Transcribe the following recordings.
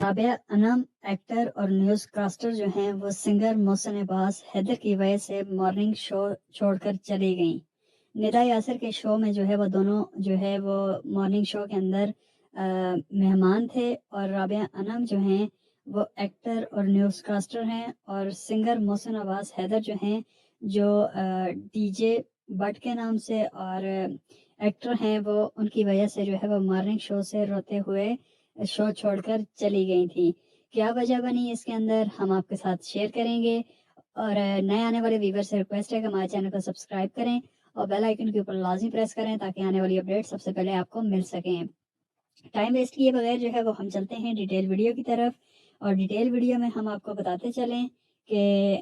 رابعہ انم actor اور news caster جو ہیں وہ سنگر محسن عباس حیدر کی وجہ سے مارننگ شو چھوڑ کر چلی گئیں۔ ندا یاسر کے شو میں جو ہے وہ دونوں جو ہے وہ مارننگ شو کے اندر مہمان تھے، اور رابعہ انم جو ہیں وہ ایکٹر اور نیوز کاسٹر ہیں، اور سنگر محسن عباس حیدر جو ہیں جو ڈی جے بٹ کے نام سے اور ایکٹر ہیں، وہ ان کی وجہ سے جو ہے وہ مارننگ شو سے روتے ہوئے شو چھوڑ کر چلی گئی تھی۔ کیا وجہ بنی اس کے اندر ہم آپ کے ساتھ شیئر کریں گے، اور نئے آنے والے ویور سے ریکویسٹ ہے کہ ہمارے چینل کو سبسکرائب کریں اور بیل آئیکن کے اوپر لازمی پریس کریں تاکہ آنے والی اپڈیٹ سب سے پہلے آپ کو مل سکیں۔ ٹائم ویسٹ کیے بغیر جو ہے وہ ہم چلتے ہیں ڈیٹیل ویڈیو کی طرف، اور ڈیٹیل ویڈیو میں ہم آپ کو بتاتے چلیں کہ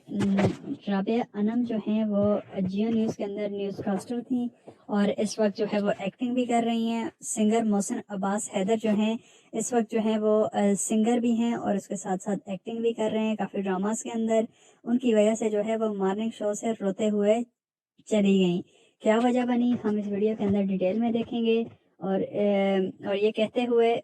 رابعہ انم جو ہیں وہ جیو نیوز کے اندر نیوز کاسٹر تھیں، اور اس وقت جو ہے وہ ایکٹنگ بھی کر رہی ہیں۔ سنگر محسن عباس حیدر جو ہیں اس وقت جو ہیں وہ سنگر بھی ہیں اور اس کے ساتھ ساتھ ایکٹنگ بھی کر رہے ہیں کافی ڈراماز کے اندر۔ ان کی وجہ سے جو ہے وہ مارننگ شو سے روتے ہوئے چلی گئیں۔ کیا وجہ بنی ہم اس ویڈیو کے اندر ڈیٹیل میں دیکھیں گے، اور یہ کہتے ہوئے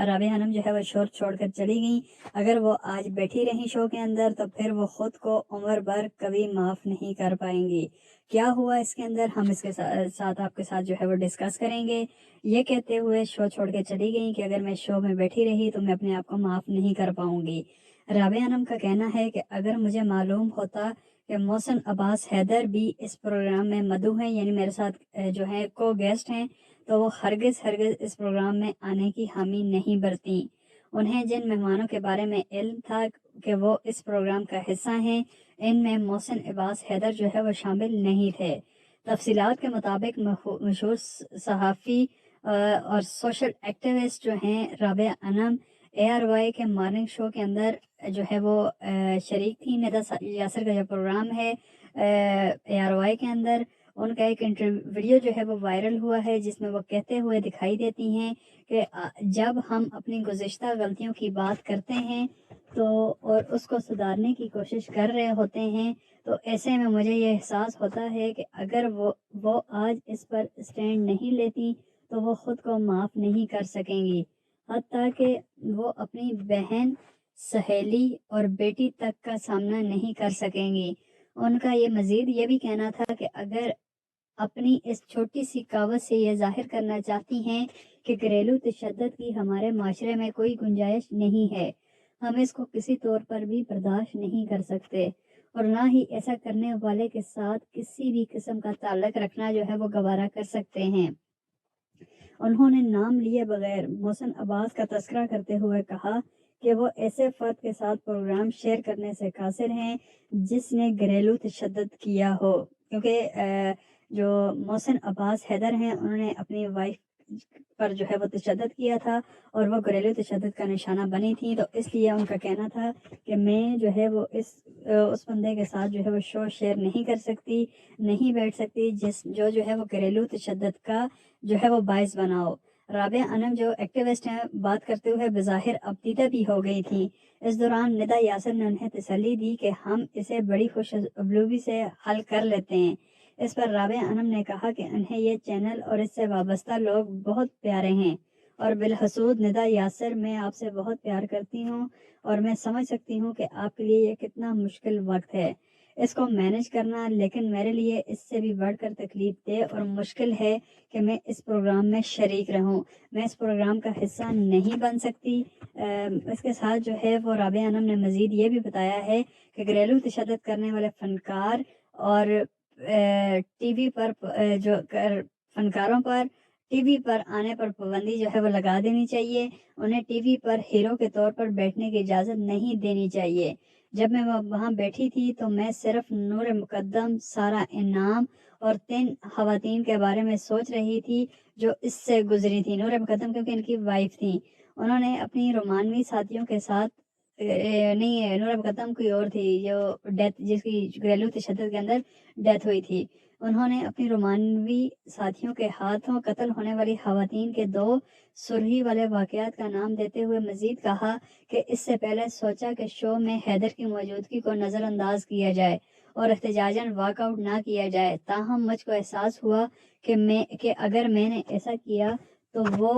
رابعہ انم جو ہے وہ شو چھوڑ کر چلی گئیں۔ اگر وہ آج بیٹھی رہیں شو کے اندر تو پھر وہ خود کو عمر بھر کبھی معاف نہیں کر پائیں گی۔ کیا ہوا اس کے اندر ہم اس کے ساتھ آپ کے ساتھ جو ہے وہ ڈسکس کریں گے۔ یہ کہتے ہوئے شو چھوڑ کے چلی گئیں کہ اگر میں شو میں بیٹھی رہی تو میں اپنے آپ کو معاف نہیں کر پاؤں گی۔ رابعہ انم کا کہنا ہے کہ اگر مجھے معلوم ہوتا کہ محسن عباس حیدر بھی اس پروگرام میں مدعو ہیں، یعنی میرے ساتھ جو ہے کو گیسٹ ہیں، تو وہ ہرگز اس پروگرام میں آنے کی حامی نہیں برتیں۔ انہیں جن مہمانوں کے بارے میں علم تھا کہ وہ اس پروگرام کا حصہ ہیں، ان میں محسن عباس حیدر جو ہے وہ شامل نہیں تھے۔ تفصیلات کے مطابق مشہور صحافی اور سوشل ایکٹیوسٹ جو ہیں رابعہ انم ARY کے مارننگ شو کے اندر جو ہے وہ شریک تھی۔ ندا یاسر کا جو پروگرام ہے ARY کے اندر، ان کا ایک ویڈیو جو ہے وہ وائرل ہوا ہے جس میں وہ کہتے ہوئے دکھائی دیتی ہیں کہ جب ہم اپنی گزشتہ غلطیوں کی بات کرتے ہیں تو اور اس کو سدھارنے کی کوشش کر رہے ہوتے ہیں، تو ایسے میں مجھے یہ احساس ہوتا ہے کہ اگر وہ آج اس پر اسٹینڈ نہیں لیتی تو وہ خود کو معاف نہیں کر سکیں گی، حتیٰ کہ وہ اپنی بہن، سہیلی اور بیٹی تک کا سامنا نہیں کر سکیں گی۔ ان کا یہ مزید یہ بھی کہنا تھا کہ اگر اپنی اس چھوٹی سی کہاوت سے یہ ظاہر کرنا چاہتی ہیں کہ گھریلو تشدد کی ہمارے معاشرے میں کوئی گنجائش نہیں ہے، ہم اس کو کسی طور پر بھی برداشت نہیں کر سکتے، اور نہ ہی ایسا کرنے والے کے ساتھ کسی بھی قسم کا تعلق رکھنا جو ہے وہ گوارا کر سکتے ہیں۔ انہوں نے نام لیے بغیر محسن عباس کا تذکرہ کرتے ہوئے کہا کہ وہ ایسے فرد کے ساتھ پروگرام شیئر کرنے سے قاصر ہیں جس نے گھریلو تشدد کیا ہو، کیونکہ جو محسن عباس حیدر ہیں انہوں نے اپنی وائف پر جو ہے وہ تشدد کیا تھا اور وہ گھریلو تشدد کا نشانہ بنی تھی، تو اس لیے ان کا کہنا تھا کہ میں جو ہے وہ اس بندے کے ساتھ جو ہے وہ شو شیئر نہیں کر سکتی، نہیں بیٹھ سکتی جو ہے وہ گھریلو تشدد کا جو ہے وہ باعث بناؤ۔ رابعہ انم جو ایکٹیوسٹ ہیں بات کرتے ہوئے بظاہر ابتیدہ بھی ہو گئی تھیں۔ اس دوران ندا یاسر نے انہیں تسلی دی کہ ہم اسے بڑی خوش اسلوبی سے حل کر لیتے ہیں۔ اس پر رابعہ انم نے کہا کہ انہیں یہ چینل اور اس سے وابستہ لوگ بہت پیارے ہیں، اور بالخصوص ندا یاسر، میں آپ سے بہت پیار کرتی ہوں اور میں سمجھ سکتی ہوں کہ آپ کے لیے یہ کتنا مشکل وقت ہے اس کو مینج کرنا، لیکن میرے لیے اس سے بھی بڑھ کر تکلیف دہ اور مشکل ہے کہ میں اس پروگرام میں شریک رہوں، میں اس پروگرام کا حصہ نہیں بن سکتی۔ اس کے ساتھ جو ہے وہ رابعہ انم نے مزید یہ بھی بتایا ہے کہ گھریلو تشدد کرنے والے فنکار اور ٹی وی پر فنکاروں پر ٹی وی پر آنے پر پابندی جو ہے وہ لگا دینی چاہیے، انہیں ٹی وی پر ہیرو کے طور پر بیٹھنے کی اجازت نہیں دینی چاہیے۔ جب میں وہاں بیٹھی تھی تو میں صرف نور مقدم، سارہ انعام اور 3 خواتین کے بارے میں سوچ رہی تھی جو اس سے گزری تھی۔ نور مقدم کیونکہ ان کی وائف تھیں، انہوں نے اپنی رومانوی ساتھیوں کے ساتھ نہیں، نور مقدم کوئی اور تھی جو ڈیتھ، جس کی گھریلو تشدد کے اندر ڈیتھ ہوئی تھی، انہوں نے اپنی رومانوی ساتھیوں کے ہاتھوں قتل ہونے والی خواتین کے 2 سرخی والے واقعات کا نام دیتے ہوئے مزید کہا کہ اس سے پہلے سوچا کہ شو میں حیدر کی موجودگی کو نظر انداز کیا جائے اور احتجاجاً واک آؤٹ نہ کیا جائے، تاہم مجھ کو احساس ہوا کہ اگر میں نے ایسا کیا تو وہ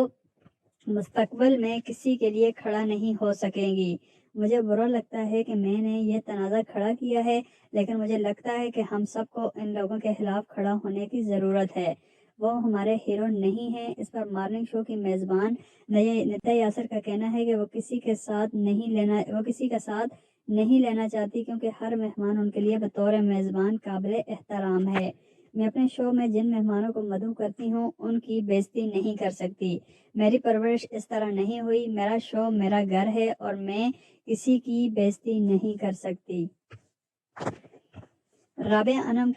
مستقبل میں کسی کے لیے کھڑا نہیں ہو سکیں گی۔ مجھے برا لگتا ہے کہ میں نے یہ تنازع کھڑا کیا ہے، لیکن مجھے لگتا ہے کہ ہم سب کو ان لوگوں کے خلاف کھڑا ہونے کی ضرورت ہے۔ وہ ہمارے ہیرو نہیں ہیں۔ اس پر مارننگ شو کی میزبان نتیہ یاسر کا کہنا ہے کہ وہ کسی کا ساتھ نہیں لینا چاہتی، کیونکہ ہر مہمان ان کے لیے بطور میزبان قابل احترام ہے۔ میں اپنے شو میں جن مہمانوں کو مدعو کرتی ہوں ان کی بےزتی نہیں کر سکتی۔ میری پرورش اس طرح نہیں ہوئی۔ میرا شو میرا گھر ہے اور میں کسی کی بےزتی نہیں کر سکتی۔ رابعہ انم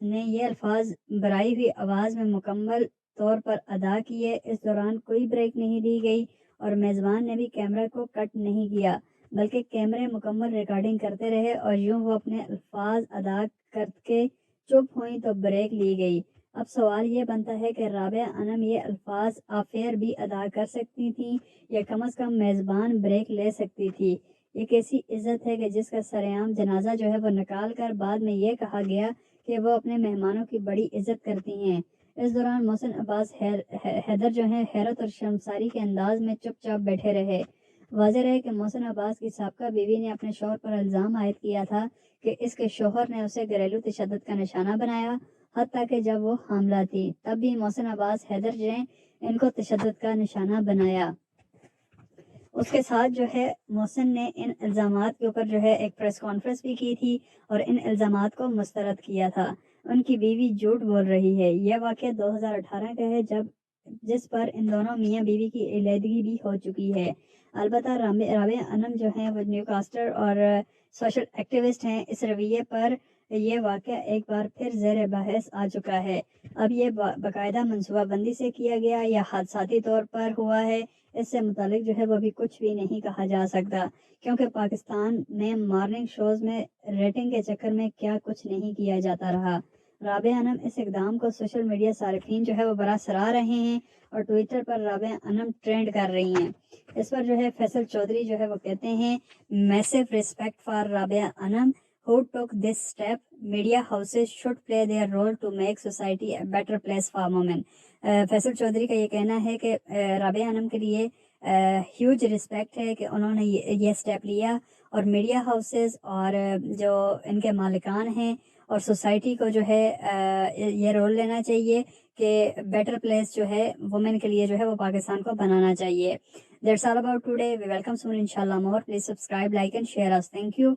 نے یہ الفاظ برائی ہوئی آواز میں مکمل طور پر ادا کیے۔ اس دوران کوئی بریک نہیں دی گئی اور میزبان نے بھی کیمرہ کو کٹ نہیں کیا، بلکہ کیمرے مکمل ریکارڈنگ کرتے رہے، اور یوں وہ اپنے الفاظ ادا کر کے چپ ہوئیں تو بریک لی گئی۔ اب سوال یہ بنتا ہے کہ رابعہ انم یہ الفاظ آف ایئر بھی ادا کر سکتی تھیں، یا کم از کم میزبان بریک لے سکتی تھی۔ یہ کیسی عزت ہے کہ جس کا سرعام جنازہ جو ہے وہ نکال کر بعد میں یہ کہا گیا کہ وہ اپنے مہمانوں کی بڑی عزت کرتی ہیں۔ اس دوران محسن عباس حیدر جو ہیں حیرت اور شرمساری کے انداز میں چپ چاپ بیٹھے رہے۔ واضح رہے کہ محسن عباس کی سابقہ بیوی نے اپنے شوہر پر الزام عائد کیا تھا کہ اس کے شوہر نے اسے گھریلو تشدد کا نشانہ بنایا، حتیٰ کہ جب وہ حاملہ تھی تب بھی محسن عباس حیدر نے ان کو تشدد کا نشانہ بنایا۔ اس کے ساتھ جو ہے محسن نے ان الزامات کے اوپر جو ہے ایک پریس کانفرنس بھی کی تھی اور ان الزامات کو مسترد کیا تھا۔ ان کی بیوی جھوٹ بول رہی ہے۔ یہ واقعہ 2018 کا ہے جس پر ان دونوں میاں بیوی کی علیحدگی بھی ہو چکی ہے۔ البتہ رابعہ انم جو ہیں وہ نیو کاسٹر اور سوشل ایکٹیوسٹ ہیں۔ اس رویے پر یہ واقعہ ایک بار پھر زیر بحث آ چکا ہے۔ اب یہ باقاعدہ منصوبہ بندی سے کیا گیا یا حادثاتی طور پر ہوا ہے، اس سے متعلق جو ہے وہ بھی کچھ بھی نہیں کہا جا سکتا، کیونکہ پاکستان میں مارننگ شوز میں ریٹنگ کے چکر میں کیا کچھ نہیں کیا جاتا رہا۔ رابعہ انم اس اقدام کو سوشل میڈیا صارفین جو ہے وہ بڑا سراہ رہے ہیں اور ٹویٹر پر رابعہ انم ٹرینڈ کر رہی ہیں۔ اس پر جو ہے فیصل چودھری جو ہے وہ کہتے ہیں massive respect for Rabia Anam who took this step. Media houses should play their role to make society a better place for women. Faisal Chaudhry کا یہ کہنا ہے کہ رابعہ انم کے لیے ہیوج رسپیکٹ ہے کہ انہوں نے یہ سٹیپ لیا، اور میڈیا ہاؤسز اور جو ان کے مالکان ہیں اور سوسائٹی کو جو ہے یہ رول لینا چاہیے کہ بیٹر پلیس جو ہے وومن کے لیے جو ہے وہ پاکستان کو بنانا چاہیے۔ That's all about today. We welcome soon inshallah more. Please subscribe, like and share us. Thank you.